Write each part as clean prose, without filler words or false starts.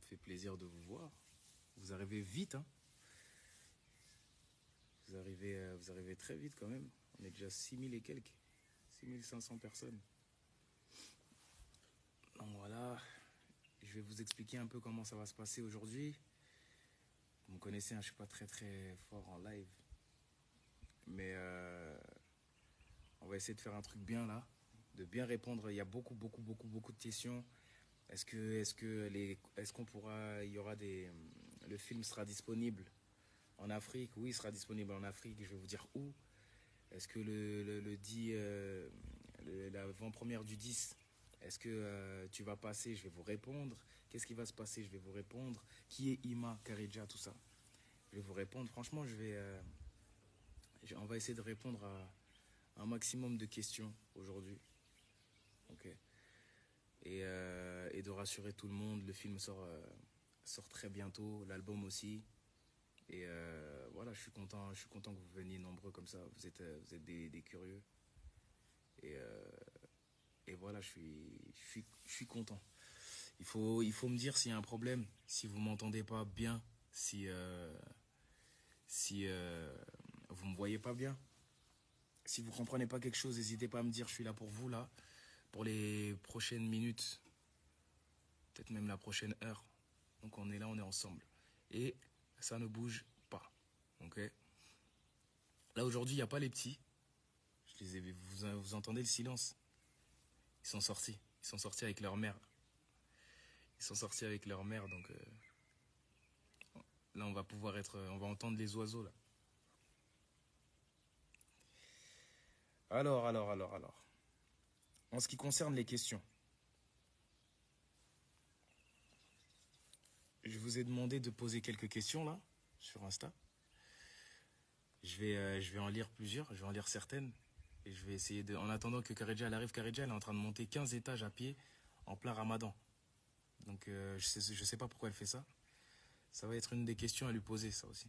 fait plaisir de vous voir. Vous arrivez vite, hein. Vous arrivez très vite quand même. On est déjà 6000 et quelques. 6500 personnes. Donc voilà, je vais vous expliquer un peu comment ça va se passer aujourd'hui. Vous me connaissez, hein, je suis pas très fort en live. Mais on va essayer de faire un truc bien là. De bien répondre. Il y a beaucoup de questions. Est-ce qu'on pourra, il y aura le film sera disponible en Afrique? Oui, il sera disponible en Afrique. Je vais vous dire où. Est-ce que l'avant-première du 10, est-ce que tu vas passer? Je vais vous répondre. Qu'est-ce qui va se passer? Je vais vous répondre. Qui est Ima, Karidja, tout ça? Je vais vous répondre. Franchement, on va essayer de répondre à un maximum de questions aujourd'hui. Ok. Et de rassurer tout le monde. Le film sort très bientôt. L'album aussi. Et voilà, je suis content que vous veniez nombreux comme ça. Vous êtes des curieux. Et voilà, je suis content. Il faut me dire s'il y a un problème, si vous m'entendez pas bien, si vous me voyez pas bien. Si vous comprenez pas quelque chose, n'hésitez pas à me dire. Je suis là pour vous, là, pour les prochaines minutes, peut-être même la prochaine heure. Donc on est là, on est ensemble. Et ça ne bouge pas. Ok. Là aujourd'hui, il n'y a pas les petits. Je les ai, vous entendez le silence? Ils sont sortis. Ils sont sortis avec leur mère. Ils sont sortis avec leur mère, donc là on va entendre les oiseaux là. Alors. En ce qui concerne les questions, je vous ai demandé de poser quelques questions là sur Insta. Je vais en lire plusieurs, je vais en lire certaines. Et je vais essayer de. En attendant que Karidja elle arrive, Karidja elle est en train de monter 15 étages à pied en plein ramadan. Donc je sais pas pourquoi elle fait ça. Ça va être une des questions à lui poser, ça aussi.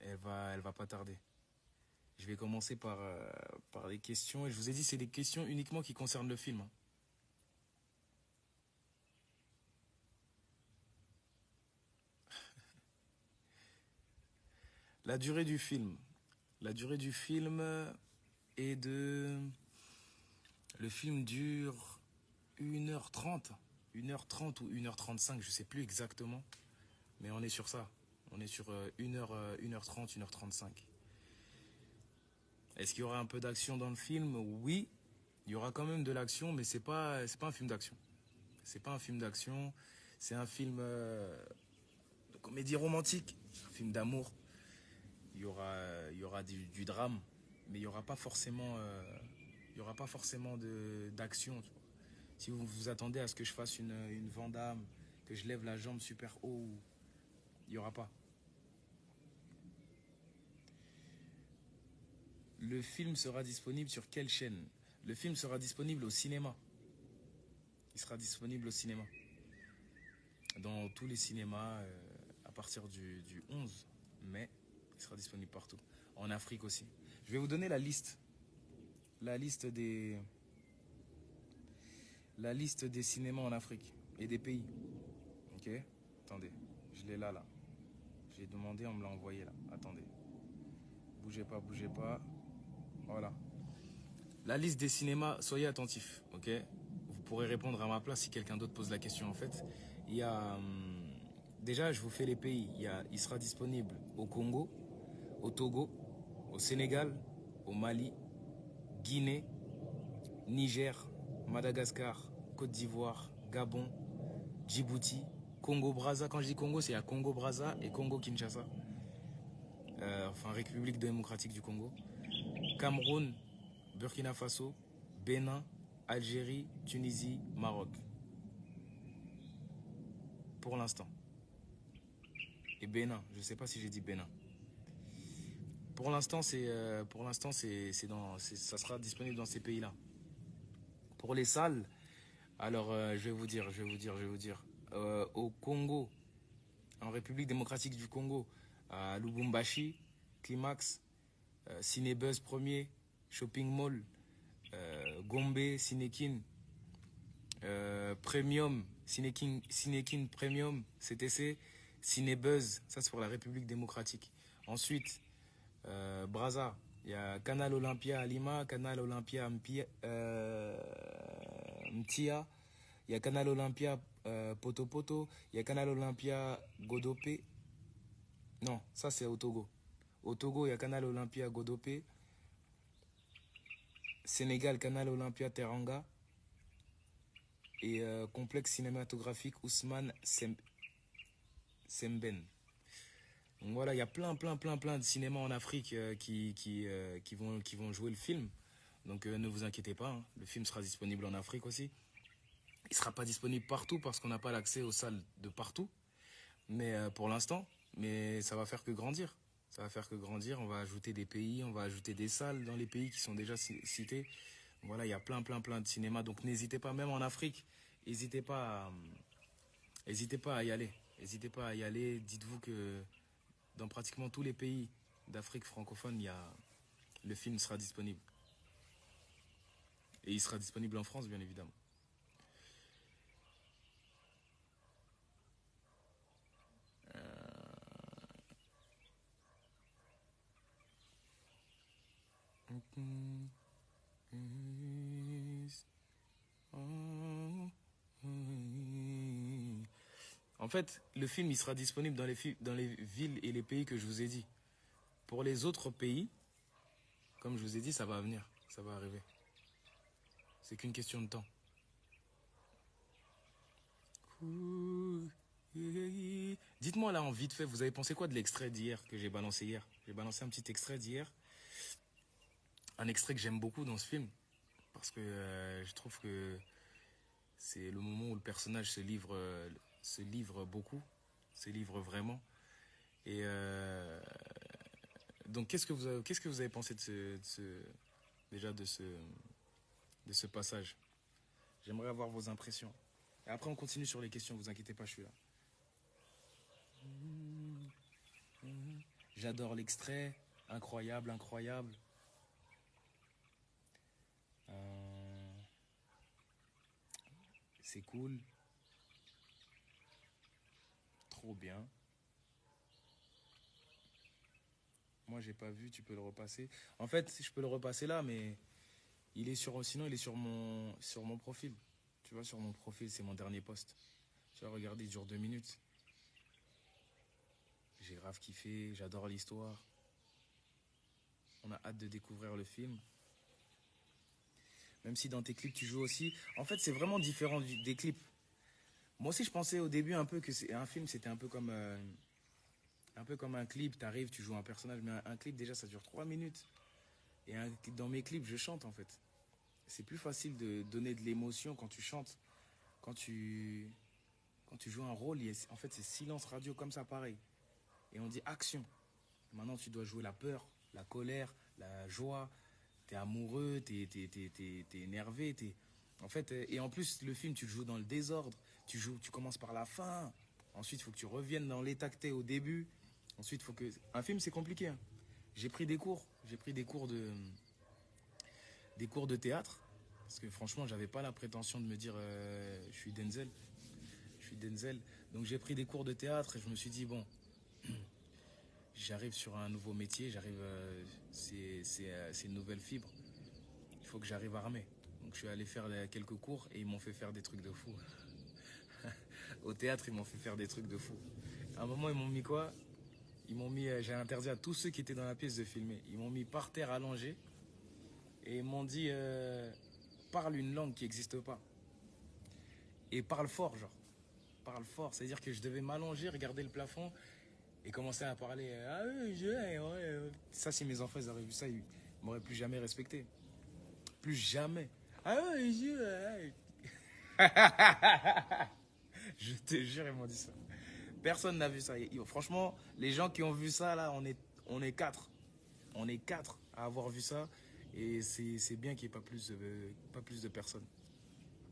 Elle va pas tarder. Je vais commencer par les questions. Et je vous ai dit, c'est des questions uniquement qui concernent le film, hein. La durée du film. La durée du film est de... Le film dure 1h30. 1h30 ou 1h35, je sais plus exactement. Mais on est sur ça. On est sur 1h30, 1h35. Est-ce qu'il y aura un peu d'action dans le film? Oui. Il y aura quand même de l'action, mais c'est pas un film d'action. C'est pas un film d'action. C'est un film de comédie romantique. Un film d'amour. Il y aura du drame, mais il y aura pas forcément d'action. Si vous vous attendez à ce que je fasse une Van Damme, que je lève la jambe super haut, il n'y aura pas. Le film sera disponible sur quelle chaîne? Le film sera disponible au cinéma. Il sera disponible au cinéma. Dans tous les cinémas, à partir du 11 mai, il sera disponible partout. En Afrique aussi. Je vais vous donner la liste. La liste des, la liste des cinémas en Afrique et des pays. Ok? Attendez, je l'ai là. J'ai demandé, on me l'a envoyé là. Attendez. Bougez pas. Voilà. La liste des cinémas, soyez attentifs, ok? Vous pourrez répondre à ma place si quelqu'un d'autre pose la question en fait. Il y a... déjà, je vous fais les pays. Il sera disponible au Congo, au Togo, au Sénégal, au Mali, Guinée, Niger, Madagascar, Côte d'Ivoire, Gabon, Djibouti, Congo-Brazza. Quand je dis Congo, c'est à Congo-Brazza et Congo-Kinshasa. Enfin, République démocratique du Congo. Cameroun, Burkina Faso, Bénin, Algérie, Tunisie, Maroc. Pour l'instant. Et Bénin, je ne sais pas si j'ai dit Bénin. Pour l'instant, ça sera disponible dans ces pays-là. Pour les salles, alors je vais vous dire. Au Congo, en République démocratique du Congo, à Lubumbashi, Climax, Cinebuzz Premier, Shopping Mall, Gombe, Cinekin, Premium, Cinekin Premium, CTC, Cinebuzz, ça c'est pour la République démocratique. Ensuite, Brazza, il y a Canal Olympia à Lima, Canal Olympia Mtia, il y a Canal Olympia Poto Poto, il y a Canal Olympia Godopé. Non, ça c'est au Togo. Au Togo, il y a Canal Olympia Godopé. Sénégal, Canal Olympia Teranga. Et complexe cinématographique Ousmane Semben. Donc voilà, il y a plein de cinémas en Afrique qui vont jouer le film. Donc ne vous inquiétez pas, hein, le film sera disponible en Afrique aussi. Il ne sera pas disponible partout parce qu'on n'a pas l'accès aux salles de partout. Mais pour l'instant, mais ça va faire que grandir. Ça va faire que grandir, on va ajouter des pays, on va ajouter des salles dans les pays qui sont déjà cités. Voilà, il y a plein de cinémas. Donc n'hésitez pas, même en Afrique, n'hésitez pas à y aller. N'hésitez pas à y aller. Dites-vous que dans pratiquement tous les pays d'Afrique francophone, le film sera disponible. Et il sera disponible en France, bien évidemment. En fait, le film il sera disponible dans les villes et les pays que je vous ai dit. Pour les autres pays, comme je vous ai dit, ça va venir, ça va arriver. C'est qu'une question de temps. Dites-moi là en vite fait, vous avez pensé quoi de l'extrait d'hier que j'ai balancé hier? J'ai balancé un petit extrait d'hier. Un extrait que j'aime beaucoup dans ce film. Parce que je trouve que c'est le moment où le personnage se livre beaucoup, se livre vraiment. Et donc qu'est-ce que vous avez pensé de ce passage? J'aimerais avoir vos impressions. Et après on continue sur les questions, vous inquiétez pas, je suis là. J'adore l'extrait, incroyable. C'est cool. Trop bien. Moi j'ai pas vu, tu peux le repasser. En fait, je peux le repasser là, mais sinon il est sur mon profil. Tu vois, sur mon profil, c'est mon dernier post. Tu vas regarder, il dure 2 minutes. J'ai grave kiffé, j'adore l'histoire. On a hâte de découvrir le film. Même si dans tes clips tu joues aussi. En fait, c'est vraiment différent des clips. Moi aussi, je pensais au début un peu que un film, c'était un peu comme un clip. T'arrives, tu joues un personnage, mais un clip déjà, ça dure 3 minutes. Et dans mes clips, je chante en fait. C'est plus facile de donner de l'émotion quand tu chantes. Quand tu joues un rôle, en fait, c'est silence radio comme ça, pareil. Et on dit action. Maintenant, tu dois jouer la peur, la colère, la joie. T'es amoureux, t'es énervé. En fait, et en plus, le film, tu le joues dans le désordre. Tu commences par la fin. Ensuite, il faut que tu reviennes dans l'état que t'es au début. Ensuite, il faut que... Un film, c'est compliqué. Hein. J'ai pris des cours. J'ai pris des cours de théâtre. Parce que franchement, j'avais pas la prétention de me dire je suis Denzel. Donc j'ai pris des cours de théâtre et je me suis dit, bon, j'arrive sur un nouveau métier, c'est une nouvelle fibre. Il faut que j'arrive armé. Donc je suis allé faire quelques cours et ils m'ont fait faire des trucs de fou. Au théâtre, ils m'ont fait faire des trucs de fou. À un moment, ils m'ont mis quoi? J'ai interdit à tous ceux qui étaient dans la pièce de filmer. Ils m'ont mis par terre allongé et ils m'ont dit parle une langue qui n'existe pas. Et parle fort, genre. Parle fort, c'est-à-dire que je devais m'allonger, regarder le plafond et commencer à parler. Ah oui, ça, si mes enfants ils auraient vu ça, ils m'auraient plus jamais respecté. Plus jamais. Ah oui, je te jure, ils m'ont dit ça. Personne n'a vu ça. Franchement, les gens qui ont vu ça, là, on est 4. On est 4 à avoir vu ça. Et c'est bien qu'il n'y ait pas plus de personnes.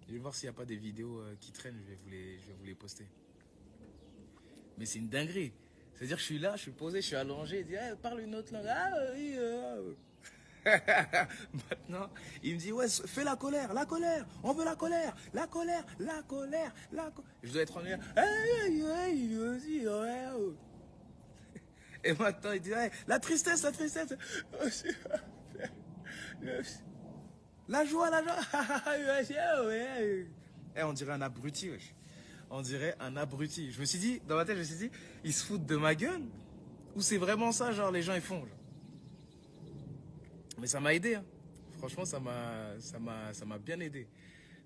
Je vais voir s'il n'y a pas des vidéos qui traînent, je vais vous les poster. Mais c'est une dinguerie. C'est-à-dire que je suis là, je suis posé, je suis allongé, il dit parle une autre langue. Ah oui. Maintenant, il me dit, ouais, fais la colère, on veut la colère, la colère, la colère, la colère. Je dois être en l'air. Et maintenant, il dit, ouais, la tristesse, la tristesse. La joie, la joie. Et on dirait un abruti, wesh. On dirait un abruti. Je me suis dit, dans ma tête, je me suis dit, ils se foutent de ma gueule. Ou c'est vraiment ça, genre, les gens, ils font, genre. Mais ça m'a aidé, hein. Franchement, ça m'a bien aidé.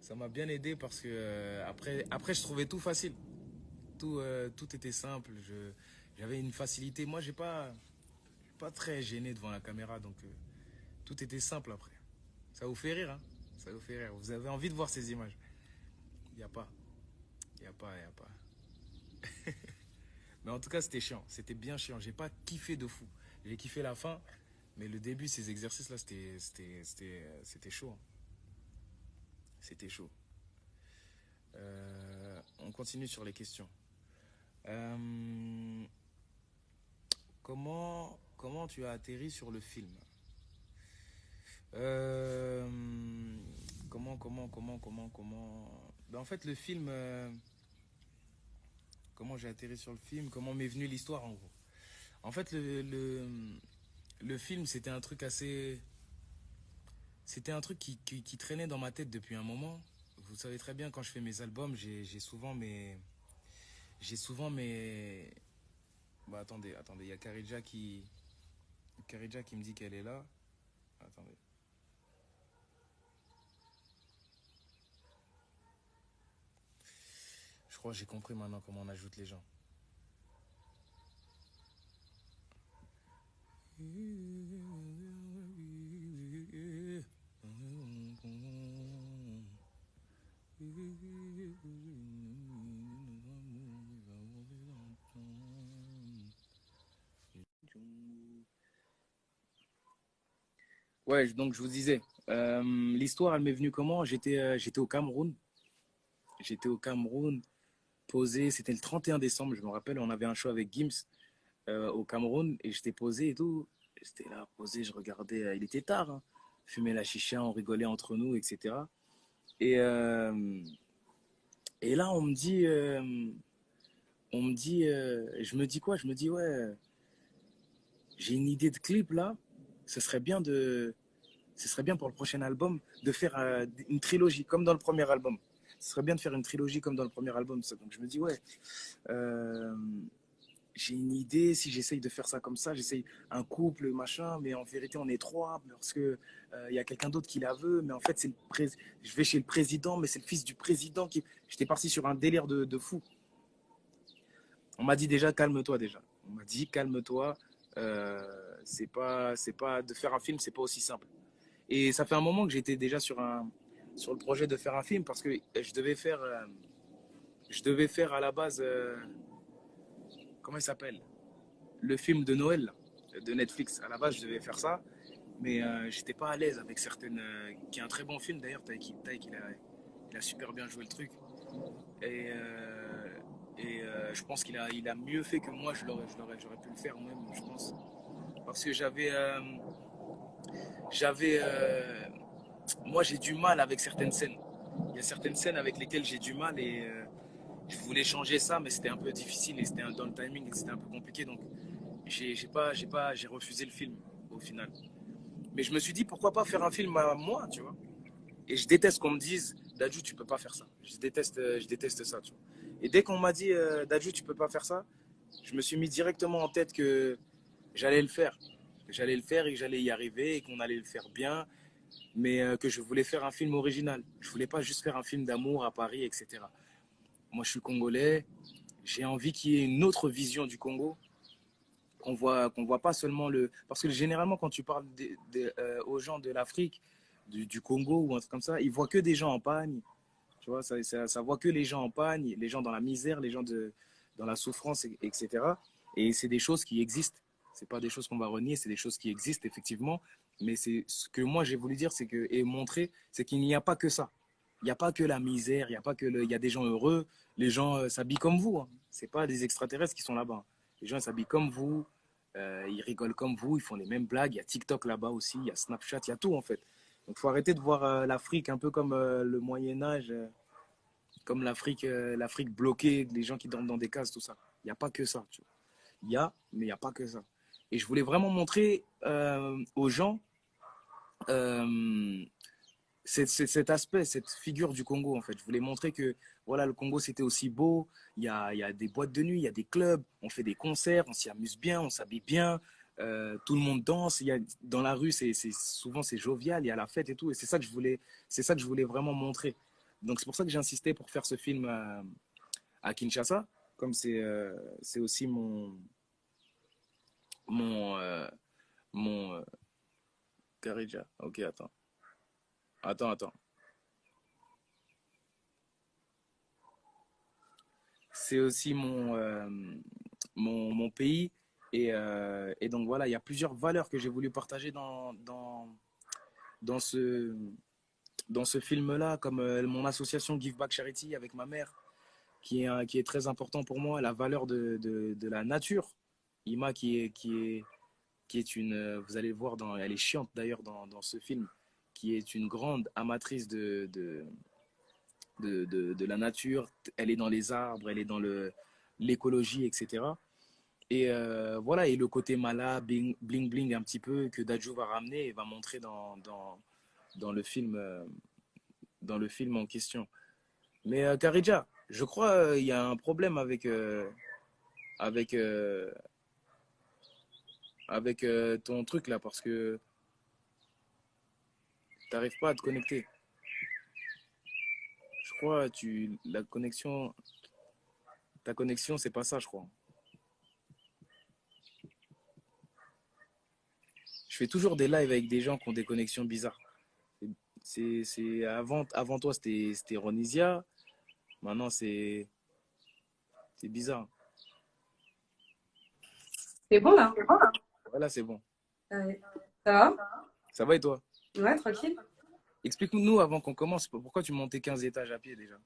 Ça m'a bien aidé parce que après, je trouvais tout facile. Tout était simple. J'avais une facilité. Moi, pas très gêné devant la caméra, donc tout était simple après. Ça vous fait rire, hein? Ça vous fait rire. Vous avez envie de voir ces images. Il n'y a pas. Il n'y a pas, il n'y a pas. Mais en tout cas, c'était chiant. C'était bien chiant. J'ai pas kiffé de fou. J'ai kiffé la fin. Mais le début, ces exercices-là, c'était chaud, hein. C'était chaud. On continue sur les questions. Euh, comment tu as atterri sur le film? Euh, comment Ben, en fait, le film, comment j'ai atterri sur le film? Comment m'est venue l'histoire, en gros? En fait, le film, c'était un truc qui traînait dans ma tête depuis un moment. Vous savez très bien, quand je fais mes albums, j'ai souvent mes. Bah, attendez, il y a Karidja qui me dit qu'elle est là. Attendez. Je crois que j'ai compris maintenant comment on ajoute les gens. Ouais, donc je vous disais, l'histoire, elle m'est venue comment? J'étais au Cameroun. J'étais au Cameroun, posé. C'était le 31 décembre, je me rappelle. On avait un show avec Gims au Cameroun et j'étais posé et tout. J'étais là, posé, je regardais. Il était tard, hein. Fumait la chicha, on rigolait entre nous, etc. Et, euh, et là, je me dis quoi? Je me dis, ouais, j'ai une idée de clip là. Ce serait bien ce serait bien pour le prochain album de faire une trilogie comme dans le premier album. Ce serait bien de faire une trilogie comme dans le premier album. Donc je me dis, ouais, euh, j'ai une idée, si j'essaye de faire ça comme ça, j'essaye un couple, machin, mais en vérité on est trois, parce que y a quelqu'un d'autre qui la veut, mais en fait je vais chez le président, mais c'est le fils du président qui. J'étais parti sur un délire de fou. On m'a dit déjà, calme-toi déjà. On m'a dit, calme-toi, c'est pas de faire un film, c'est pas aussi simple. Et ça fait un moment que j'étais déjà sur le projet de faire un film parce que je devais faire à la base, comment il s'appelle? Le film de Noël de Netflix. À la base, je devais faire ça, mais j'étais pas à l'aise avec certaines. Qui est un très bon film d'ailleurs, Taïk, il a super bien joué le truc. Et, je pense il a mieux fait que moi, j'aurais pu le faire moi-même, je pense. Parce que j'avais, moi j'ai du mal avec certaines scènes. Il y a certaines scènes avec lesquelles j'ai du mal et je voulais changer ça, mais c'était un peu difficile et c'était dans le timing et c'était un peu compliqué. Donc j'ai refusé le film au final. Mais je me suis dit pourquoi pas faire un film à moi, tu vois. Et je déteste qu'on me dise Dadju, tu peux pas faire ça. Je déteste ça, tu vois. Et dès qu'on m'a dit Dadju, tu peux pas faire ça, je me suis mis directement en tête que j'allais le faire. Que j'allais le faire et que j'allais y arriver et qu'on allait le faire bien, mais que je voulais faire un film original. Je voulais pas juste faire un film d'amour à Paris, etc. Moi, je suis congolais. J'ai envie qu'il y ait une autre vision du Congo, qu'on voit pas seulement le. Parce que généralement, quand tu parles aux gens de l'Afrique, du Congo ou un truc comme ça, ils voient que des gens en pagne. Tu vois, ça voit que les gens en pagne, les gens dans la misère, les gens dans la souffrance, etc. Et c'est des choses qui existent. C'est pas des choses qu'on va renier, c'est des choses qui existent effectivement. Mais c'est ce que moi j'ai voulu dire, c'est que et montrer, c'est qu'il n'y a pas que ça. Il n'y a pas que la misère, il n'y a pas que il y a des gens heureux. Les gens s'habillent comme vous, hein. C'est pas des extraterrestres qui sont là-bas. Les gens s'habillent comme vous. Ils rigolent comme vous, ils font les mêmes blagues. Il y a TikTok là-bas aussi, il y a Snapchat, il y a tout en fait. Donc il faut arrêter de voir l'Afrique un peu comme le Moyen Âge, comme l'Afrique bloquée, les gens qui dorment dans des cases, tout ça. Il n'y a pas que ça. Tu vois. Il y a, mais il n'y a pas que ça. Et je voulais vraiment montrer aux gens euh, cet aspect, cette figure du Congo, en fait. Je voulais montrer que voilà, le Congo, c'était aussi beau. Il y a des boîtes de nuit, il y a des clubs, on fait des concerts, on s'y amuse bien, on s'habille bien, tout le monde danse. Dans la rue, souvent, c'est jovial, il y a la fête et tout. Et c'est ça que je voulais vraiment montrer. Donc, c'est pour ça que j'ai insisté pour faire ce film à Kinshasa, comme c'est aussi mon, mon Karija. Ok, attends. Attends. C'est aussi mon pays. Et donc voilà, il y a plusieurs valeurs que j'ai voulu partager dans ce, dans ce film-là, comme mon association Give Back Charity avec ma mère, qui est très important pour moi, la valeur de la nature. Ima qui est une, vous allez le voir, elle est chiante d'ailleurs dans ce film, qui est une grande amatrice de la nature. Elle est dans les arbres, elle est dans l'écologie, etc. Et voilà, et le côté mala, bling bling un petit peu que Dadju va ramener et va montrer dans le film, dans le film en question. Mais Karidja, je crois il y a un problème avec, euh, avec ton truc là parce que t'arrives pas à te connecter. Je crois ta connexion, c'est pas ça, je crois. Je fais toujours des lives avec des gens qui ont des connexions bizarres. Avant toi, c'était Ronisia. Maintenant, c'est bizarre. C'est bon là? Voilà, c'est bon. Ouais. Ça va? Ça va et toi? Ouais, tranquille. Explique-nous avant qu'on commence, pourquoi tu montais 15 étages à pied déjà?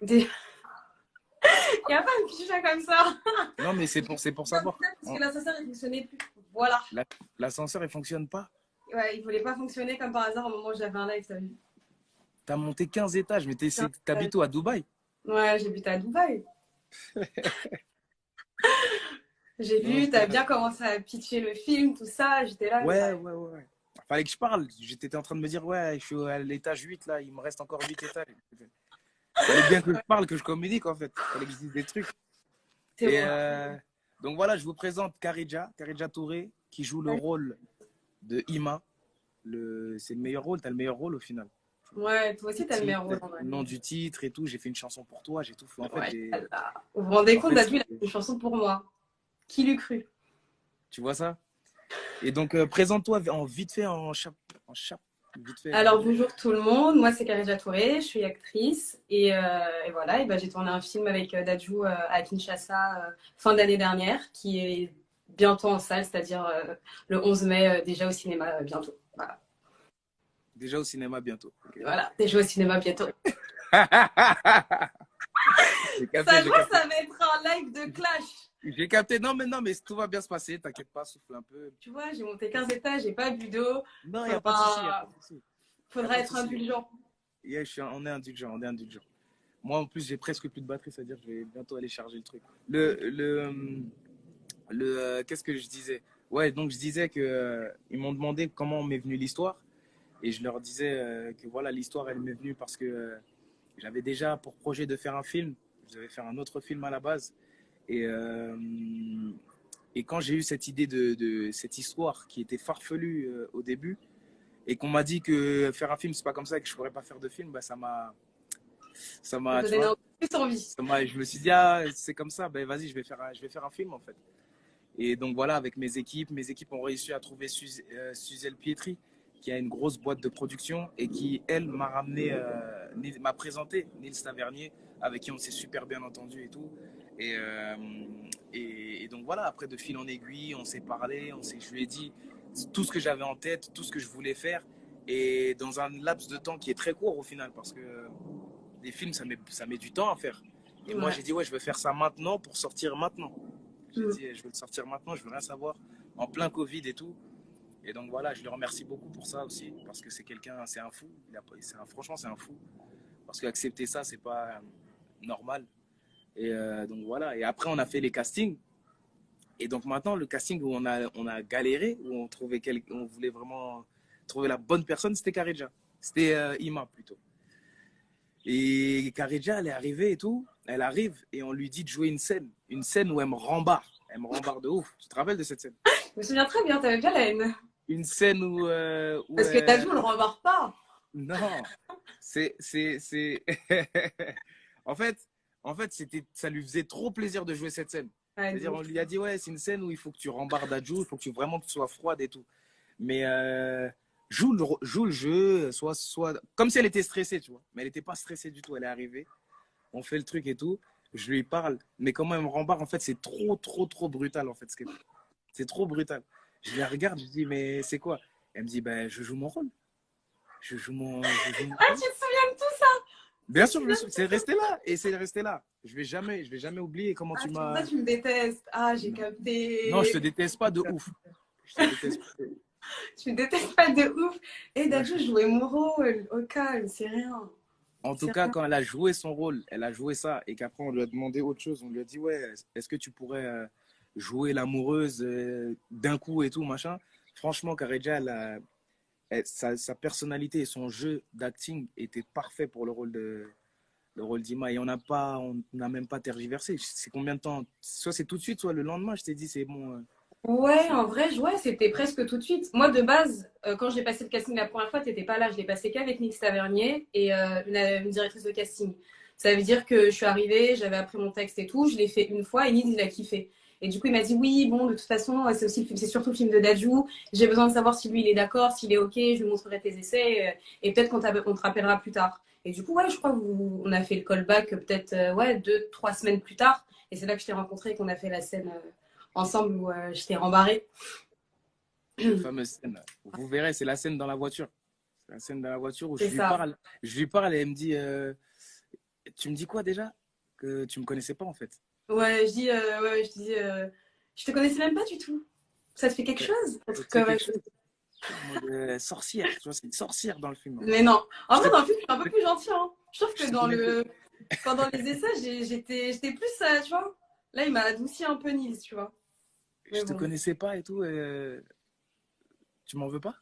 Il n'y a pas un petit chat comme ça. Non, mais c'est pour savoir. Parce que l'ascenseur il fonctionnait plus. Voilà. L'ascenseur, il fonctionne pas? Ouais, il voulait pas fonctionner comme par hasard au moment où j'avais un live, ça vu. T'as monté 15 étages, mais t'habites où, à Dubaï? Ouais, j'habite à Dubaï. J'ai Donc, vu, t'as bien commencé à pitcher le film, tout ça. J'étais là. ouais. Fallait que je parle. J'étais en train de me dire, ouais, je suis à l'étage 8 là, il me reste encore 8 étages. Fallait bien que je parle, que je communique en fait. Fallait que je dise des trucs. C'est Et bon. donc voilà, je vous présente Karidja Touré, qui joue le rôle de Ima. C'est le meilleur rôle, t'as le meilleur rôle au final. Ouais, toi aussi, t'as le meilleur rôle. Le nom du titre et tout, j'ai fait une chanson pour toi, j'ai tout fait. En fait, Ouais, vous vous rendez compte, fait, Dadju, il a fait une chanson pour moi. Qui l'eût cru? tu vois ça? Et donc, présente-toi vite fait, en chape, vite fait. Alors bonjour tout le monde, moi c'est Karija Touré, je suis actrice et voilà, et ben, j'ai tourné un film avec Dadju à Kinshasa fin d'année dernière qui est bientôt en salle, c'est-à-dire le 11 mai déjà au cinéma bientôt. Voilà. Déjà au cinéma bientôt. Okay. Voilà, déjà au cinéma bientôt. J'ai capté, ça va être un live de clash. J'ai capté, non mais tout va bien se passer, t'inquiète pas, souffle un peu. Tu vois, j'ai monté 15 étages, j'ai pas bu d'eau. Non, il n'y a pas de souci. Faudra être indulgent. Yeah, on est indulgent. Moi, en plus, j'ai presque plus de batterie, c'est-à-dire que je vais bientôt aller charger le truc. Qu'est-ce que je disais? Ouais, donc je disais que ils m'ont demandé comment m'est venue l'histoire, et je leur disais que voilà, l'histoire, elle m'est venue parce que j'avais déjà pour projet de faire un film. Je devais faire un autre film à la base, et quand j'ai eu cette idée de cette histoire qui était farfelue au début, et qu'on m'a dit que faire un film, c'est pas comme ça, que je pourrais pas faire de film, bah, tu vois, plus envie. je me suis dit, ah, c'est comme ça, ben vas-y, je vais faire un film en fait. Et donc voilà, avec mes équipes ont réussi à trouver Suzelle Pietri, qui a une grosse boîte de production et qui, elle, m'a présenté Nils Tavernier, avec qui on s'est super bien entendu et tout. Et donc voilà, après de fil en aiguille, on s'est parlé, je lui ai dit tout ce que j'avais en tête, tout ce que je voulais faire, et dans un laps de temps qui est très court au final, parce que des films, ça met du temps à faire. Moi, j'ai dit, ouais, je veux faire ça maintenant pour sortir maintenant. J'ai dit, je veux le sortir maintenant, je veux rien savoir. en plein Covid et tout. Et donc voilà, je le remercie beaucoup pour ça aussi, parce que c'est quelqu'un, c'est un fou. Franchement, c'est un fou. Parce qu'accepter ça, c'est pas normal. Et donc voilà. Et après, on a fait les castings. Et donc maintenant, le casting où on a galéré, où on voulait vraiment trouver la bonne personne, c'était Karidja. C'était Ima plutôt. Et Karidja, elle est arrivée et tout. Elle arrive et on lui dit de jouer une scène où elle me rembarre. Elle me rembarre de ouf. Tu te rappelles de cette scène? Je me souviens très bien, t'avais bien la haine. Une scène où Parce que Dadju, on le remarque pas. non, c'est... en fait, ça lui faisait trop plaisir de jouer cette scène. Ouais, C'est-à-dire, on donc. lui a dit, ouais, c'est une scène où il faut que tu rembarres Dadju, il faut que vraiment que tu sois froide et tout. Mais joue le jeu, soit comme si elle était stressée, tu vois. Mais elle n'était pas stressée du tout. Elle est arrivée, on fait le truc et tout. Je lui parle, mais comment elle me rembarre, en fait, c'est trop, trop, trop brutal, en fait, ce qu'elle fait. C'est trop brutal. Je la regarde, je dis, mais c'est quoi? Elle me dit, ben, je joue mon rôle. Je joue mon Ah, rôle. tu te souviens de tout ça? Tu Bien te sûr, souviens de c'est tout ça? resté là. Et c'est resté là. Je vais jamais oublier comment Ah, tu c'est pour ça m'as. que tu me détestes. Ah, j'ai Non, je te capté. déteste pas de ouf. Je te déteste pas. Tu me détestes pas de ouf. Et Ouais. Dadju jouait mon rôle. Au calme, c'est rien. En tout C'est cas, rien. quand elle a joué son rôle, elle a joué ça, et qu'après on lui a demandé autre chose, on lui a dit, ouais, est-ce que tu pourrais jouer l'amoureuse d'un coup et tout, machin. Franchement, Kareja, sa personnalité et son jeu d'acting étaient parfaits pour le rôle d'Ima. Et on n'a même pas tergiversé. C'est combien de temps? Soit c'est tout de suite, soit le lendemain, je t'ai dit, c'est bon. Ouais, C'est en vrai, ouais, c'était presque tout de suite. Moi, de base, quand j'ai passé le casting la première fois, t'étais pas là. Je l'ai passé qu'avec Nix Tavernier et une directrice de casting. Ça veut dire que je suis arrivée, j'avais appris mon texte et tout. Je l'ai fait une fois et Nix, il a kiffé. Et du coup, il m'a dit oui, bon, de toute façon, c'est surtout le film de Dadju. J'ai besoin de savoir si lui, il est d'accord, s'il est OK. Je lui montrerai tes essais et peut-être qu'on te rappellera plus tard. Et du coup, ouais, je crois qu'on a fait le callback peut-être ouais, 2, 3 semaines plus tard. Et c'est là que je t'ai rencontré et qu'on a fait la scène ensemble où je t'ai rembarré. cette fameuse scène. Vous verrez, c'est la scène dans la voiture. C'est la scène dans la voiture où C'est ça. je lui parle et elle me dit, tu me dis quoi déjà? Que tu me connaissais pas en fait. Ouais, ouais, je dis, je te connaissais même pas du tout. Ça te fait quelque Ouais. chose? Un truc C'est comme quelque chose. En mode sorcière, tu vois, c'est une sorcière dans le film. Mais non. En Je vrai, te, dans le film, je suis un peu plus gentille. Hein. Je trouve que je te connaissais, pendant les essais, j'étais plus, tu vois. Là, il m'a adouci un peu Nils, tu vois. Mais je te bon. connaissais pas et tout. Tu m'en veux pas?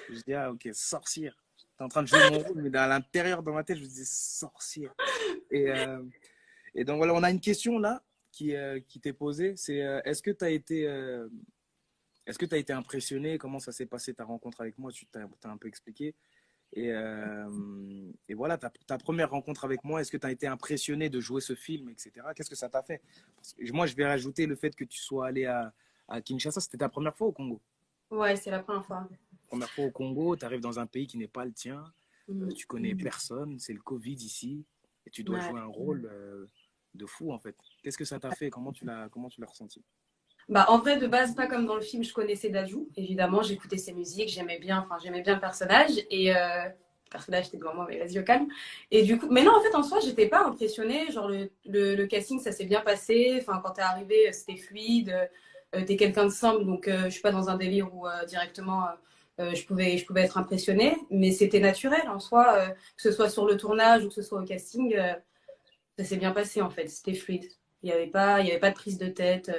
Je dis, ah ok, sorcière. T'es en train de jouer mon rôle, mais à l'intérieur, dans ma tête, je me dis sorcière. Et, euh, et donc voilà, on a une question là qui t'est posée. C'est est-ce que tu as été impressionné? Comment ça s'est passé ta rencontre avec moi? Tu t'as un peu expliqué. Et voilà, ta première rencontre avec moi, est-ce que tu as été impressionné de jouer ce film, etc. Qu'est-ce que ça t'a fait? Parce que moi, je vais rajouter le fait que tu sois allé à Kinshasa. C'était ta première fois au Congo. Ouais, c'est la première fois. Première fois au Congo, tu arrives dans un pays qui n'est pas le tien. Mhm. Tu connais personne. C'est le Covid ici. Et tu dois Ouais. jouer un rôle de fou, en fait. Qu'est-ce que ça t'a fait? Comment tu l'as ressenti? Bah, en vrai, de base, pas comme dans le film, je connaissais Dadju. Évidemment, j'écoutais ses musiques, j'aimais bien le personnage. Et le personnage était devant moi, mais vas-y, au calme. Et du coup, mais non, en fait, en soi, j'étais pas impressionnée. Genre, le casting, ça s'est bien passé. Enfin, quand t'es arrivé, c'était fluide. T'es quelqu'un de simple, donc je suis pas dans un délire où directement je pouvais être impressionnée. Mais c'était naturel en soi, que ce soit sur le tournage ou que ce soit au casting, ça s'est bien passé en fait. C'était fluide. Il y avait pas de prise de tête.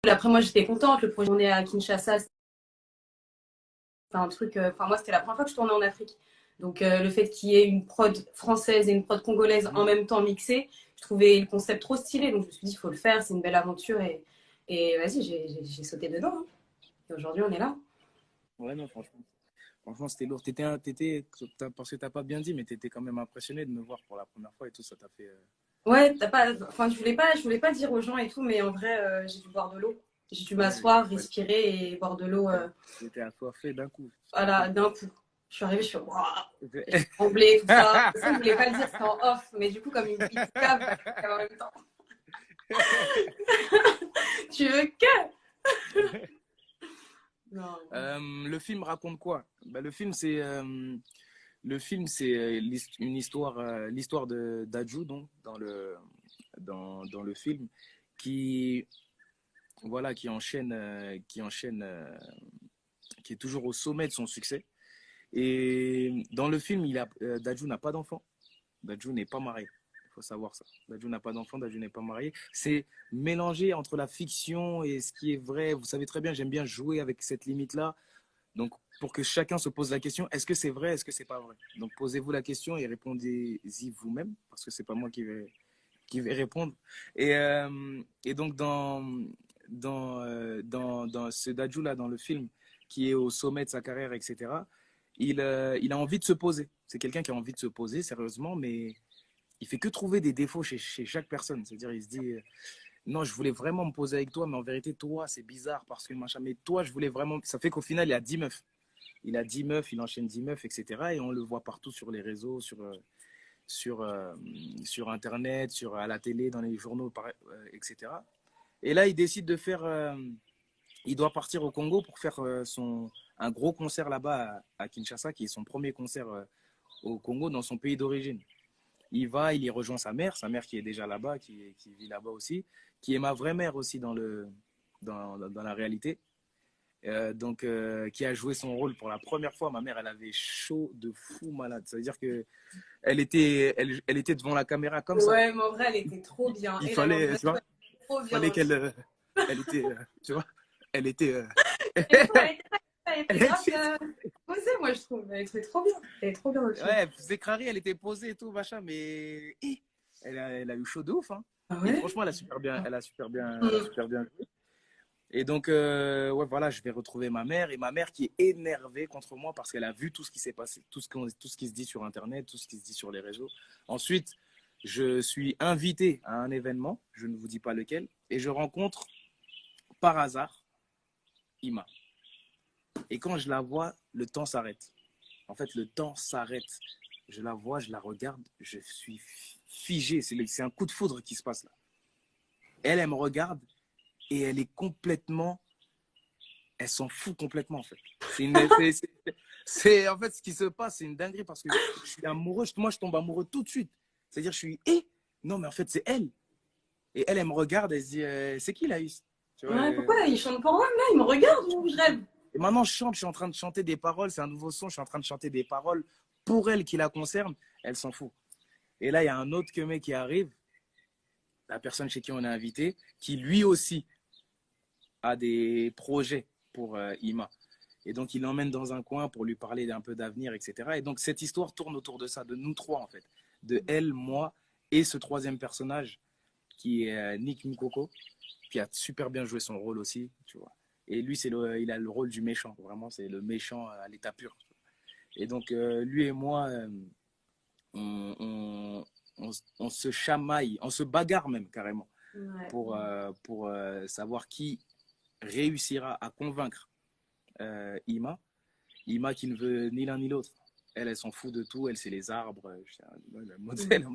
Après, moi, j'étais contente. Le projet, on est à Kinshasa, c'était un truc. Enfin, moi, c'était la première fois que je tournais en Afrique. Donc, le fait qu'il y ait une prod française et une prod congolaise en Mhm. même temps mixée, je trouvais le concept trop stylé. Donc, je me suis dit, il faut le faire, c'est une belle aventure. Et vas-y, j'ai sauté dedans. Hein. Et aujourd'hui, on est là. Ouais, non, franchement. Franchement, c'était lourd. Parce que t'as pas bien dit, mais tu étais quand même impressionné de me voir pour la première fois et tout. Ça t'a fait. Ouais, t'as pas. Enfin, je voulais pas dire aux gens et tout, mais en vrai, j'ai dû boire de l'eau. J'ai dû Ouais, m'asseoir, respirer et boire de l'eau. j'étais assoiffé d'un coup. Voilà, d'un coup. Je suis arrivée, je suis waouh, j'ai tremblé, tout ça. De toute façon, je voulais pas le dire, c'était en off, mais du coup, comme il te cave, bah, tu te caves en même temps. Tu veux que? Non. Le film raconte quoi? Bah, le film c'est une histoire l'histoire de d'Adju donc dans le film qui voilà, qui est toujours au sommet de son succès. Et dans le film, Dadju n'a pas d'enfant. Dadju n'est pas marié. Il faut savoir ça. Dadju n'a pas d'enfant, Dadju n'est pas marié. C'est mélangé entre la fiction et ce qui est vrai. Vous savez très bien, j'aime bien jouer avec cette limite-là. Donc, pour que chacun se pose la question, est-ce que c'est vrai, est-ce que c'est pas vrai? Donc, posez-vous la question et répondez-y vous-même, parce que c'est pas moi qui vais répondre. Et donc, dans ce Dadju-là, dans le film, qui est au sommet de sa carrière, etc., il a envie de se poser. C'est quelqu'un qui a envie de se poser, sérieusement, mais il fait que trouver des défauts chez chaque personne. C'est-à-dire, il se dit, non, je voulais vraiment me poser avec toi, mais en vérité, toi, c'est bizarre parce que machin. Mais toi, je voulais vraiment. Ça fait qu'au final, il a 10 meufs. Il a 10 meufs, il enchaîne 10 meufs, etc. Et on le voit partout sur les réseaux, sur, euh, sur Internet, à la télé, dans les journaux, etc. Et là, il décide de faire. Il doit partir au Congo pour faire un gros concert là-bas à Kinshasa, qui est son premier concert au Congo, dans son pays d'origine. Il va, il y rejoint sa mère qui est déjà là-bas, qui vit là-bas aussi, qui est ma vraie mère aussi dans la réalité. Donc, qui a joué son rôle pour la première fois. Ma mère, elle avait chaud de fou malade. Ça veut dire que elle était devant la caméra comme ça. Ouais, mais en vrai, elle était trop bien. Il Et la fallait, tu Landresse, vois, ouais, trop il bien fallait aussi. elle était, tu vois, elle était, Et toi, elle était elle grave était, posée, moi, je trouve. Elle était trop bien. Elle est trop bien dans le film. ouais, Zekrari, elle était posée et tout, machin, mais elle a eu chaud de ouf, hein. Ah Et ouais? franchement, elle a Mm. super bien joué. Et donc, ouais, voilà, je vais retrouver ma mère et ma mère qui est énervée contre moi parce qu'elle a vu tout ce qui s'est passé, tout ce qui se dit sur Internet, tout ce qui se dit sur les réseaux. Ensuite, je suis invité à un événement, je ne vous dis pas lequel, et je rencontre par hasard Ima. Et quand je la vois, le temps s'arrête. En fait, le temps s'arrête. Je la vois, je la regarde, je suis figé. C'est un coup de foudre qui se passe là. Elle me regarde et elle est complètement. Elle s'en fout complètement en fait. En fait ce qui se passe, c'est une dinguerie parce que je suis amoureux. Moi, je tombe amoureux tout de suite. C'est-à-dire, je suis. Non, mais en fait, c'est elle. Et elle me regarde, elle se dit c'est qui Laïs? Tu vois, Ouais, pourquoi il chante pour moi, là? Il me regarde ou je rêve? et maintenant, je suis en train de chanter des paroles. C'est un nouveau son, je suis en train de chanter des paroles pour elle qui la concerne. Elle s'en fout. Et là, il y a un autre que mec qui arrive, la personne chez qui on est invité, qui lui aussi a des projets pour Ima. Et donc, il l'emmène dans un coin pour lui parler d'un peu d'avenir, etc. Et donc, cette histoire tourne autour de ça, de nous trois, en fait. De elle, moi et ce troisième personnage qui est Nick Mukoko, qui a super bien joué son rôle aussi, tu vois. Et lui, il a le rôle du méchant, vraiment, c'est le méchant à l'état pur. Et donc, lui et moi, on, on, on se chamaille, on se bagarre même carrément Ouais. pour savoir qui réussira à convaincre Ima. Ima qui ne veut ni l'un ni l'autre. Elle s'en fout de tout. Elle, c'est les arbres. Le modèle,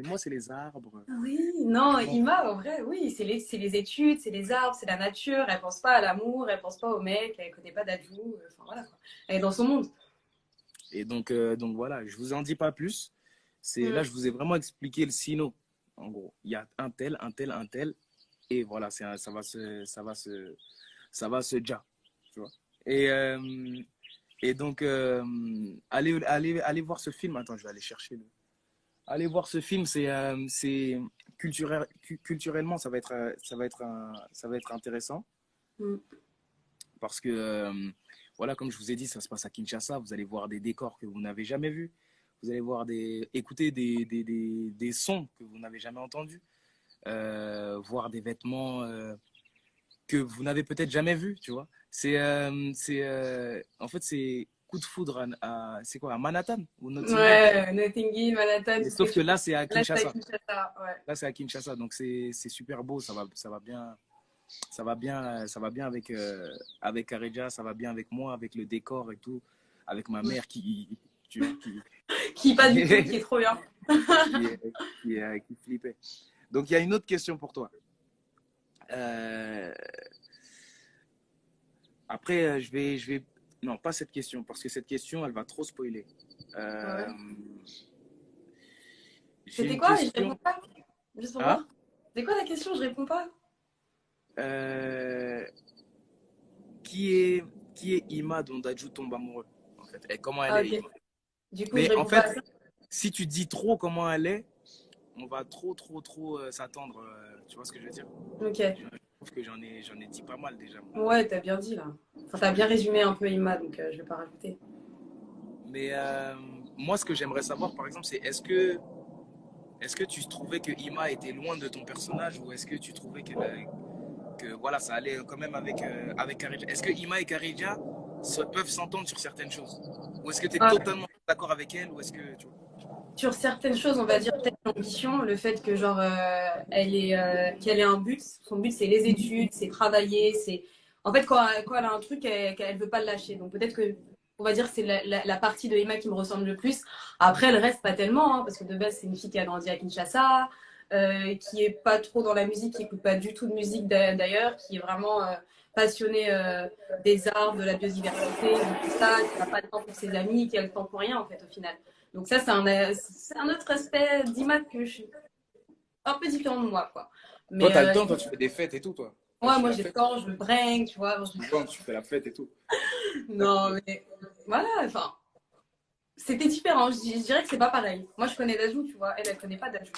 moi, c'est les arbres. Oui, non, Je m'en fous. Ima, en vrai, oui, c'est les études, c'est les arbres, c'est la nature. Elle pense pas à l'amour, elle pense pas au mec, elle connaît pas d'Adju. Enfin, voilà, quoi. Elle est dans son monde. Et donc voilà, je vous en dis pas plus. Là, Mm. je vous ai vraiment expliqué le sino. En gros, il y a un tel, un tel, un tel. Et voilà, ça va se ja. Tu vois. Et donc, allez voir ce film. Attends, je vais aller chercher Allez voir ce film, c'est culturellement, ça va être intéressant Mm. parce que, voilà, comme je vous ai dit, ça se passe à Kinshasa. Vous allez voir des décors que vous n'avez jamais vus. Vous allez écouter des sons que vous n'avez jamais entendus. Voir des vêtements que vous n'avez peut-être jamais vus, tu vois. En fait, c'est coup de foudre c'est quoi, à Manhattan ou Notting Hill. Ouais, Notting Hill, Manhattan, Mais tout ce que sauf que tu veux. là, c'est à Là, c'est à Kinshasa. Kinshasa, ouais. Là, c'est à Kinshasa, donc c'est super beau. Ça va bien avec Kareja, ça va bien avec moi, avec le décor et tout, avec ma mère tu vois, Qui pas du tout, qui est qui, trop bien. qui, qui flippait. Donc, il y a une autre question pour toi. Euh, Après, non, pas cette question, parce que cette question, elle va trop spoiler. Euh, Ouais. j'ai C'était une quoi? Et je réponds question. pas, juste pour Ah, voir. C'était quoi la question? Je réponds pas. Euh, qui est, qui est Ima dont Dadju tombe amoureux, en fait? Et comment elle Ah, est, ok. Ima? Du coup, je Mais en réponds pas à fait, ça. si tu dis trop comment elle est, on va trop s'attendre. Tu vois ce que je veux dire? Ok. Je trouve que j'en ai dit pas mal déjà. Ouais, t'as bien dit là. Enfin, t'as bien résumé un peu Ima, donc je vais pas rajouter. Mais moi, ce que j'aimerais savoir, par exemple, c'est est-ce que tu trouvais que Ima était loin de ton personnage ou est-ce que tu trouvais que voilà, ça allait quand même avec Karija? Est-ce que Ima et Karija peuvent s'entendre sur certaines choses? Ou est-ce que tu es Ah, totalement d'accord avec elle ou est-ce que tu vois? sur certaines choses, on va dire peut-être l'ambition, le fait que genre qu'elle ait un but. Son but c'est les études, c'est travailler, c'est en fait quand elle a un truc, qu'elle veut pas le lâcher. Donc peut-être que on va dire que c'est la partie de Emma qui me ressemble le plus. Après le reste pas tellement, hein, parce que de base c'est une fille qui a grandi à Kinshasa, qui est pas trop dans la musique, qui écoute pas du tout de musique d'ailleurs, qui est vraiment passionnée des arts, de la biodiversité, de tout ça, qui n'a pas le temps pour ses amis, qui a le temps pour rien en fait au final. Donc ça, c'est un autre aspect d'Imad que je suis un peu différent de moi, quoi. Toi, Mais t'as le temps, toi, tu fais des fêtes et tout, toi. Toi, tu ouais, fais moi la j'ai le fête. temps, je bringue, tu vois. Souvent, tu fais la fête et tout. Non, mais voilà, enfin, c'était différent. Je dirais que c'est pas pareil. Moi, je connais Dajou, tu vois. Elle connaît pas Dajou.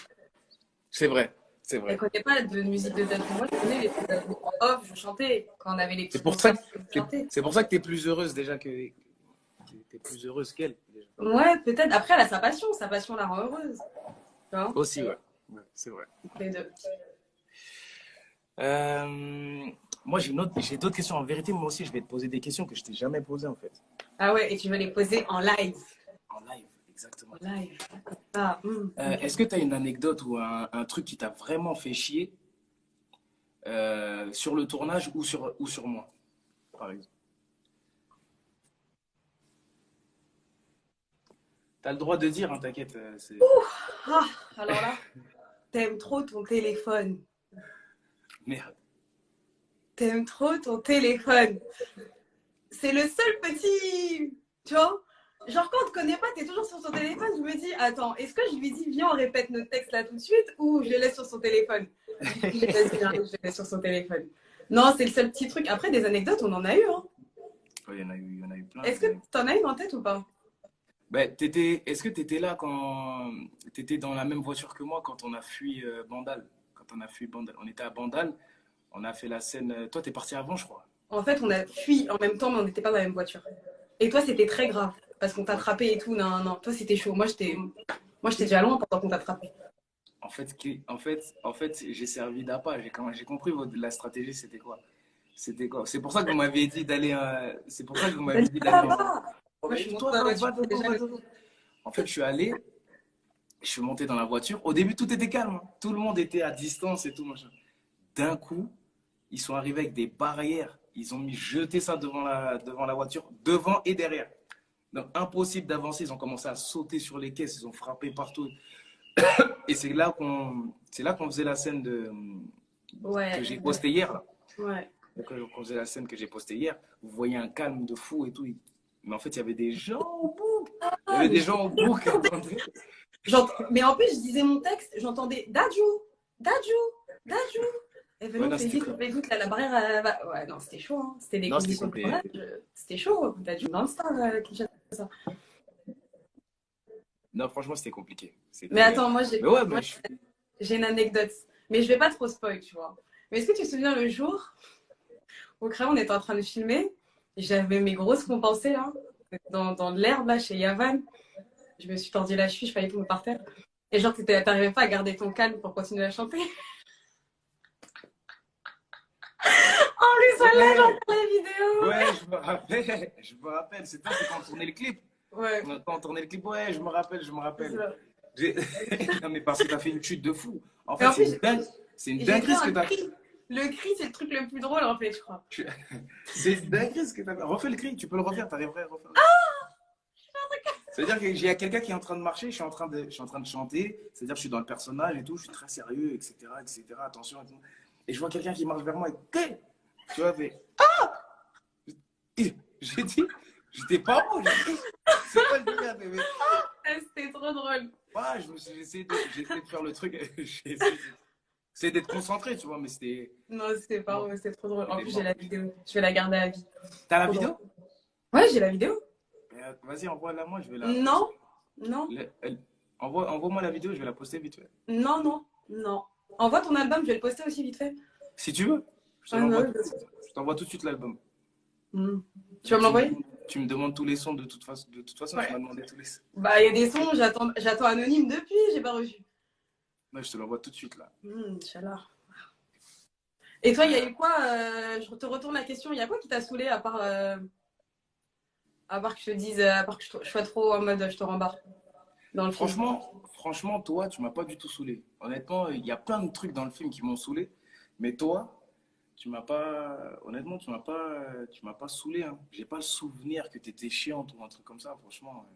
C'est vrai, c'est Elle vrai. connaît pas de musique de Dajou. Moi, je connais les trucs de Dajou. En off, je chantais. Quand on avait les C'est petits pour ça concerts, je chantais. c'est pour ça que t'es plus heureuse déjà t'es plus heureuse qu'elle. Déjà. Ouais, peut-être. Après, elle a sa passion la rend heureuse. Tu vois, Aussi, ouais. Ouais, c'est vrai. les deux. Euh, moi, j'ai d'autres questions. En vérité, moi aussi, je vais te poser des questions que je t'ai jamais posées, en fait. Ah ouais, et tu veux les poser en live. En live, exactement. En live. Ah, ok. Est-ce que tu as une anecdote ou un truc qui t'a vraiment fait chier sur le tournage ou sur moi, par exemple? T'as le droit de dire, hein, t'inquiète. Ah, alors là, t'aimes trop ton téléphone. Merde. T'aimes trop ton téléphone. C'est le seul petit. Tu vois? Genre, quand on te connaît pas, t'es toujours sur son téléphone. Je me dis, attends, est-ce que je lui dis, viens, on répète notre texte là tout de suite ou je le laisse sur son téléphone? Du coup, vas-y, viens, je le laisse sur son téléphone. Non, c'est le seul petit truc. Après, des anecdotes, on en a eu. Hein. Ouais, il y en a eu plein. Est-ce que t'en as une en tête ou pas? Ben, est-ce que tu étais là quand tu étais dans la même voiture que moi quand on a fui Bandal? Quand on a fui Bandal. On était à Bandal, on a fait la scène. Toi, t'es parti avant, je crois. En fait, on a fui en même temps, mais on n'était pas dans la même voiture. Et toi, c'était très grave parce qu'on Ouais. t'attrapait et tout. Non, non, toi, c'était chaud. Moi, j'étais déjà loin pendant qu'on t'attrapait. En fait, j'ai servi d'appât. J'ai compris la stratégie, c'était quoi? C'était quoi? C'est pour ça que vous m'aviez dit d'aller. C'est pour ça que vous T'as m'aviez dit, dit va d'aller en. là-bas. Moi, je suis montée Toi, dans la va voiture. devant, va devant. En fait, je suis monté dans la voiture. Au début, tout était calme, hein. Tout le monde était à distance et tout, machin. D'un coup, ils sont arrivés avec des barrières. Ils ont jeté ça devant la voiture, devant et derrière. Donc, impossible d'avancer. Ils ont commencé à sauter sur les caisses. Ils ont frappé partout. Et c'est là qu'on faisait la scène que Ouais, j'ai postée hier. Là. ouais. Donc, qu'on faisait la scène que j'ai postée hier. Vous voyez un calme de fou et tout. Mais en fait, il y avait des gens au bout. Il y Ah, avait mais des gens au bout qui attendaient. mais en plus, je disais mon texte, j'entendais Dadju, Dadju, Dadju. Et Ouais, venons, non, c'était fais vite, là, la barrière. Ouais, non, c'était chaud. Hein. C'était des non, c'était conditions de compliqué. tournage. C'était chaud. Dadju dans le star, Kinshasa. Non, franchement, c'était compliqué. Mais C'était. attends, Mais ouais, moi, mais j'ai une anecdote. Mais je vais pas trop spoil, tu vois. Mais est-ce que tu te souviens le jour au Créa, on était en train de filmer. J'avais mes grosses compensées, là, dans de l'herbe, là, chez Yavan. Je me suis tordu la cheville, je failli tomber par terre. Et genre, t'arrivais pas à garder ton calme pour continuer à chanter. En plus, celle-là, ouais, j'entends la vidéo. ouais, je me rappelle. Je me rappelle. C'est quand on tournait le clip. Ouais, Quand on tournait le clip, ouais, je me rappelle, je me c'est rappelle. ça. J'ai- Non, mais parce que t'as fait une chute de fou. En Et fait, en c'est plus, une dingue. C'est une j'ai fait dinguerie ce que un t'as. cri. Le cri, c'est le truc le plus drôle, en fait, je crois. C'est une dinguerie ce que t'as fait. Refais le cri, tu peux le refaire, t'arriverais à le refaire. C'est-à-dire qu'il y a quelqu'un qui est en train de marcher, je suis en train de chanter, c'est-à-dire que je suis dans le personnage et tout, je suis très sérieux, etc., etc., attention et tout. Et je vois quelqu'un qui marche vers moi et tu vois, fait, j'ai dit, j'étais pas bon, c'est pas le délire, mais C'était trop drôle. ouais, j'ai essayé de faire le truc, j'ai essayé C'est d'être concentré, tu vois, mais c'était Non, c'était pas mort. vrai, c'était trop drôle. En C'était plus, j'ai la mort. vidéo. Je vais la garder à vie. T'as la Trop drôle. vidéo? Ouais, j'ai la vidéo. Vas-y, envoie-la moi, je vais la Non, poster. non, Envoie-moi la vidéo, je vais la poster vite fait. non, non, non. Envoie ton album, je vais le poster aussi vite fait. Si tu veux, je te Ah, bah l'envoie oui, tout de suite. Je t'envoie tout de suite l'album. Tu vas me l'envoyer? Tu me demandes tous les sons de toute façon. De toute façon, tu Ouais. m'as demandé tous les sons. Bah, il y a des sons, j'attends anonyme depuis, j'ai pas reçu. Ouais, je te l'envoie tout de suite là. Inch'Allah. Et toi, il y a Euh, eu quoi je te retourne la question, il y a quoi qui t'a saoulé à part que je te dise, à part que je sois trop en mode je te rembarre dans le film? franchement, toi, tu m'as pas du tout saoulé. Honnêtement, il y a plein de trucs dans le film qui m'ont saoulé. Mais toi, tu m'as pas. Honnêtement, tu m'as pas saoulé. Hein. J'ai pas le souvenir que tu étais chiante ou un truc comme ça. Franchement.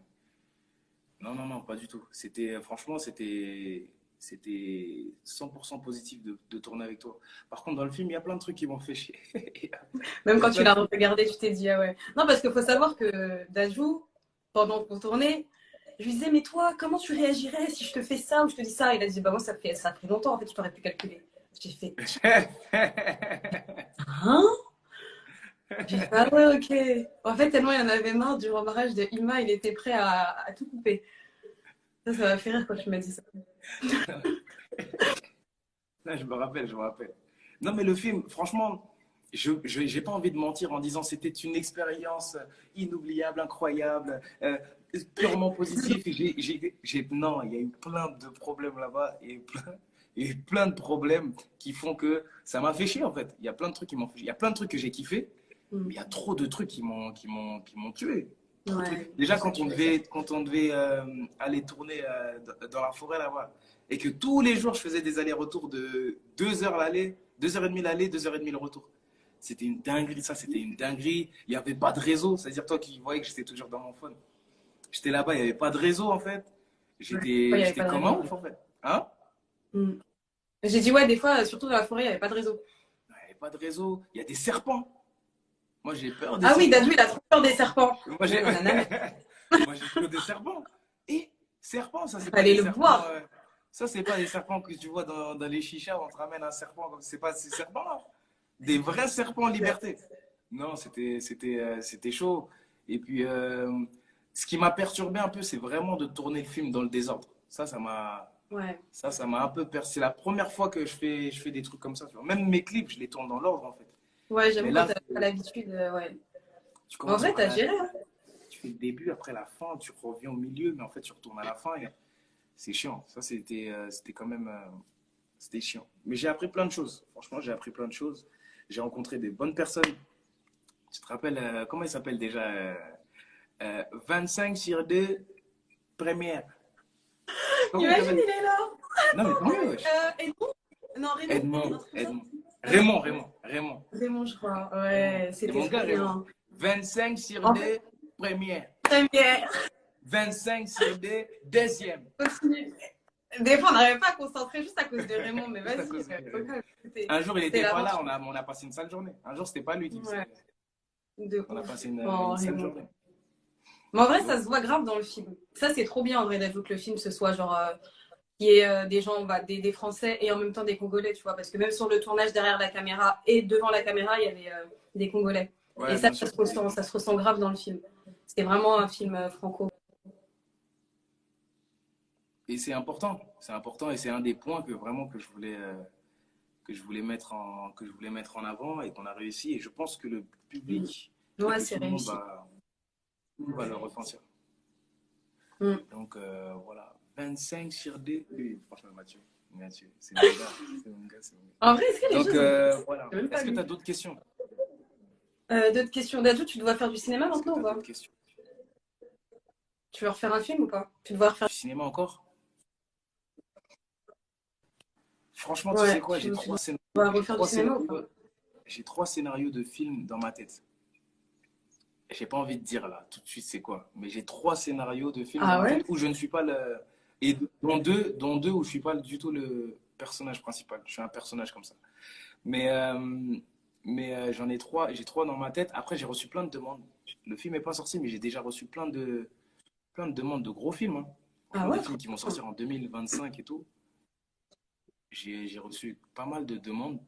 Non, non, non, pas du tout. Franchement, c'était 100% positif de tourner avec toi. Par contre, dans le film, il y a plein de trucs qui m'ont fait chier. Même Il y a quand tu plein de l'as trucs. regardé, tu t'es dit, ah ouais. Non, parce qu'il faut savoir que Dajou, pendant qu'on tournait, je lui disais, mais toi, comment tu réagirais si je te fais ça ou je te dis ça? Il a dit, bah moi, ça fait longtemps, en fait, je t'aurais pu calculer. J'ai fait, hein? J'ai fait, ah ouais, ok. En fait, tellement il en avait marre du rembarrage de Ima, il était prêt à tout couper. Ça m'a fait rire quand tu m'as dit ça. Là, je me rappelle, je me rappelle. Non, mais le film, franchement, je j'ai pas envie de mentir en disant c'était une expérience inoubliable, incroyable, purement positive. Et non, il y a eu plein de problèmes là-bas et plein de problèmes qui font que ça m'a fait chier en fait. Il y a plein de trucs qui m'ont fait chier. Il y a plein de trucs que j'ai kiffé, Mm. mais il y a trop de trucs qui m'ont tué. Trop de trucs. Ouais, je Déjà, sais, tu sais. quand on devait aller tourner dans la forêt là-bas, et que tous les jours, je faisais des allers-retours de 2 heures l'aller, 2 heures et demie l'aller, 2 heures et demie le retour. C'était une dinguerie, ça, c'était une dinguerie. Il n'y avait pas de réseau, c'est-à-dire toi qui voyais que j'étais toujours dans mon phone. J'étais là-bas, il n'y avait pas de réseau en fait. Ouais, il n'y avait J'étais pas de comme un réseau. ouf en fait. Hein? Mm. J'ai dit, ouais, des fois, surtout dans la forêt, il n'y avait pas de réseau. Il n'y avait pas de réseau. Il y a des serpents. Moi, j'ai peur des Ah oui, serpents. Dadju, il a trop peur des serpents. Moi, j'ai Ouais, on en a même. Moi, j'ai peur des serpents. Et serpents, ça, c'est pas Fallait des le serpents. voir. Ça, c'est pas des serpents que tu vois dans les chichas. On te ramène un serpent. C'est pas ces serpents-là. Des vrais serpents en liberté. Non, c'était chaud. Et puis, ce qui m'a perturbé un peu, c'est vraiment de tourner le film dans le désordre. Ouais, Ça m'a un peu perturbé. C'est la première fois que je fais des trucs comme ça. Tu vois. Même mes clips, je les tourne dans l'ordre, en fait. ouais, Mais j'avoue, quand là, t'as pas l'habitude, ouais. tu En commences vrai, par t'as géré, hein. tu fais le début, après la fin, tu reviens au milieu, mais en fait, tu retournes à la fin. C'est chiant. Ça, c'était quand même, c'était chiant. Mais j'ai appris plein de choses. Franchement, j'ai appris plein de choses. J'ai rencontré des bonnes personnes. Tu te rappelles, comment il s'appelle déjà 25 sur 2 première. Comment il Imagine, s'appelle? il est là. Non, mais tant mieux, wesh. Edmond? Non, Raymond? Un Edmond, truc comme ça? Edmond. Ouais. Raymond. Raymond, je crois. Raymond. Ouais, C'est c'était mon gars, trop Raymond. bien. 25 sur En fait, 2 première. première. 25 sur 2 deuxième. Continue. Des fois, on n'arrivait pas à concentrer juste à cause de Raymond, mais Juste à vas-y. cause de Raymond. C'était Un jour, il c'était n'était pas là, l'aventure. on a passé une sale journée. Un jour, c'était pas lui qui Ouais, faisait. de On a ouf. passé Oh, une sale Raymond. journée. Mais en vrai, Donc, ça se voit grave dans le film. Ça, c'est trop bien en vrai d'ajouter que le film ce soit genre qu'il y ait des gens, bah, des Français et en même temps des Congolais, tu vois. Parce que même sur le tournage derrière la caméra et devant la caméra, il y avait des Congolais. Et ouais, bien sûr. ça se ressent grave dans le film. C'était vraiment un film franco. Et c'est important et c'est un des points que vraiment que je voulais mettre en avant et qu'on a réussi. Et je pense que le Mm. public et Ouais, que c'est réussi. tout le monde va le ressentir. Mm. Donc voilà, 25 sur 2. Oui, franchement, Mathieu, c'est mon gars, c'est mon gars, c'est mon gars. En vrai, est-ce que les Donc choses ont... voilà. C'est même pas Est-ce que tu as lui. d'autres questions? D'autres questions d'adultes, tu dois faire du cinéma Est-ce que maintenant tu ou as pas? d'autres questions? Tu veux refaire un film ou pas? Tu dois refaire. Du cinéma encore? Franchement, tu sais Ouais, quoi? tu dois refaire du cinéma ou pas? J'ai 3 scénarios de films dans ma tête. J'ai pas envie de dire là tout de suite c'est quoi, mais j'ai 3 scénarios de films dans Ah ma ouais? tête où je ne suis pas le et dont deux où je suis pas du tout le personnage principal. Je suis un personnage comme ça. Mais j'en ai trois, j'ai trois dans ma tête. Après j'ai reçu plein de demandes. Le film est pas sorti, mais j'ai déjà reçu plein de demandes de gros films. Hein. Ah Franchement, des ouais, trop films qui vont bien. sortir en 2025 et tout. j'ai reçu pas mal de demandes.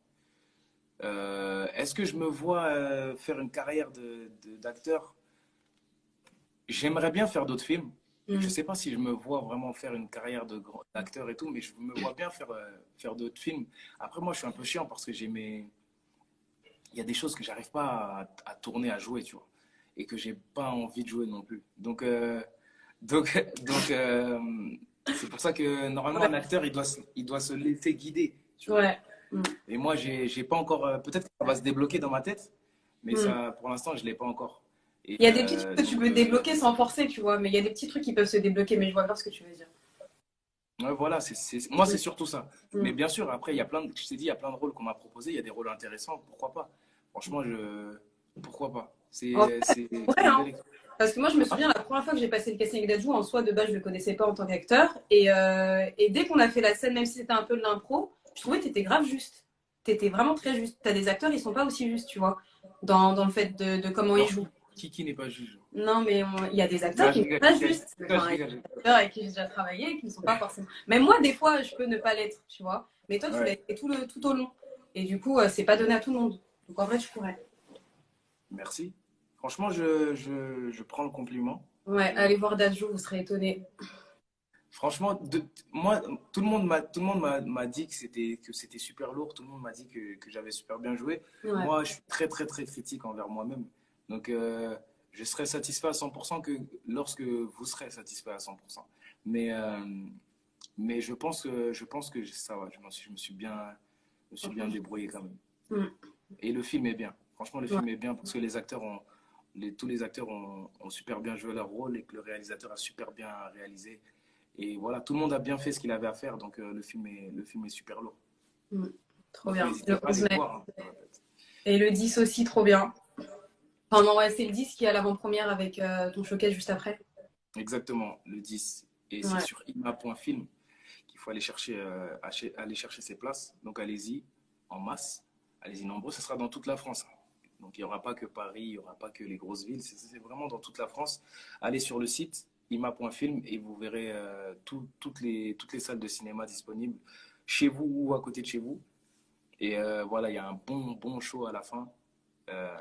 Est-ce que je me vois faire une carrière d'acteur? J'aimerais bien faire d'autres films. Je Mm. sais pas si je me vois vraiment faire une carrière d'acteur et tout, mais je me vois bien faire d'autres films. Après, moi, je suis un peu chiant parce que il y a des choses que j'arrive pas à tourner, à jouer, tu vois, et que j'ai pas envie de jouer non plus. Donc, c'est pour ça que normalement Ouais. un acteur, il doit se laisser guider, tu vois. Ouais. Mm. Et moi, j'ai pas encore. Peut-être que ça va se débloquer dans ma tête, mais Mm. ça, pour l'instant, je l'ai pas encore. Et Il y a des petits trucs que tu peux débloquer sans forcer, tu vois, mais il y a des petits trucs qui peuvent se débloquer, mais je vois bien ce que tu veux dire. ouais, voilà, moi, Mm. c'est surtout ça. Mais Mm. bien sûr, après, je t'ai dit, il y a plein de rôles qu'on m'a proposés. Il y a des rôles intéressants. Pourquoi pas? Franchement, pourquoi pas? En C'est vrai, une hein. belle. Parce que moi, je me Hein. souviens, la première fois que j'ai passé le casting d'Adjou, en soi, de base, je le connaissais pas en tant qu'acteur. Et dès qu'on a fait la scène, même si c'était un peu de l'impro, je trouvais que t'étais grave juste. T'étais vraiment très juste. T'as des acteurs, ils sont pas aussi justes, tu vois, dans le fait de comment ils Alors, jouent. qui n'est pas juge? Non, mais il y a des acteurs Non, qui je ne sont rigole, pas je rigole, justes. je rigole, Enfin, je il y a rigole, des acteurs avec qui j'ai déjà travaillé et qui ne sont pas forcément. Même moi, des fois, je peux ne pas l'être, tu vois. Mais toi, tu l'as Ouais, été tout au long. Et du coup, c'est pas donné à tout le monde. Donc en vrai, tu pourrais. merci. Franchement, je prends le compliment. Ouais, Je- allez voir Dadju, vous serez étonnés. Franchement, moi, m'a dit que c'était super lourd. Tout le monde m'a dit que j'avais super bien joué. Ouais. Moi, je suis très, très, très critique envers moi-même. Donc, je serai satisfait à 100% que lorsque vous serez satisfait à 100%. Mais, euh, mais je pense que ça va. Je me suis bien débrouillé quand même. Mm. Et le film est bien. Franchement, le Ouais. film est bien parce que tous les acteurs ont super bien joué leur rôle et que le réalisateur a super bien réalisé. Et voilà, tout le monde a bien fait ce qu'il avait à faire, donc le film est super lourd. Mm. Trop Donc bien. n'hésitez Le pas à 11 aller mai. voir, hein, je le répète. Et le 10 aussi, trop bien. Enfin, non, ouais, c'est le 10 qui est à l'avant-première avec ton showcase juste après. Exactement, le 10. Et c'est Ouais. sur ima.film qu'il faut aller chercher ses places. Donc allez-y en masse, allez-y nombreux. Ce sera dans toute la France, hein. Donc il n'y aura pas que Paris, il n'y aura pas que les grosses villes. C'est vraiment dans toute la France. Allez sur le site ima.film et vous verrez toutes les salles de cinéma disponibles chez vous ou à côté de chez vous. Et voilà, il y a un bon show à la fin euh,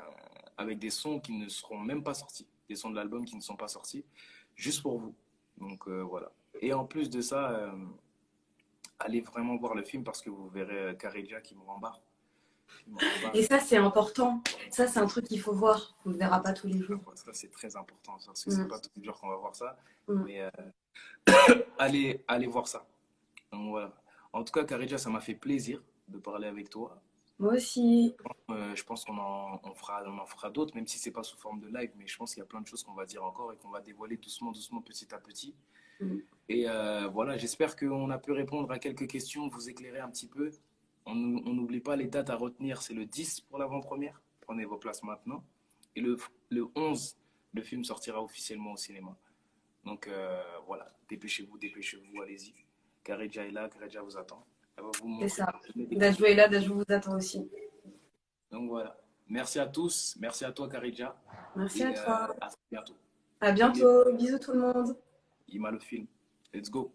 avec des sons qui ne seront même pas sortis, des sons de l'album qui ne sont pas sortis, juste pour vous. Donc voilà. Et en plus de ça, allez vraiment voir le film parce que vous verrez Karedia qui me rembarre. Qui me Et rembarre. ça, c'est important. Ça, c'est un truc qu'il faut voir. On ne le verra pas tous les jours. Ça, c'est très important parce que c'est Mm. pas tous les jours qu'on va voir ça. Mm. Mais allez voir ça. Donc voilà. En tout cas, Karedia, ça m'a fait plaisir de parler avec toi. Moi aussi. Je pense on en fera d'autres, même si c'est pas sous forme de live, mais je pense qu'il y a plein de choses qu'on va dire encore et qu'on va dévoiler doucement, doucement, petit à petit. Mm. Et voilà, j'espère qu'on a pu répondre à quelques questions, vous éclairer un petit peu. On n'oublie pas les dates à retenir, c'est le 10 pour l'avant-première. Prenez vos places maintenant. Et le 11, le film sortira officiellement au cinéma. Donc voilà, dépêchez-vous, allez-y. Kareja est là, Kareja vous attend. Elle va vous C'est montrer ça. des Dajou cadeaux. est là, Dajou vous attend aussi. Donc voilà. Merci à tous. Merci à toi, Karidja. Merci Et à toi. à très bientôt. À N'oubliez pas, bientôt. Bisous tout le monde. Ima le film. Let's go.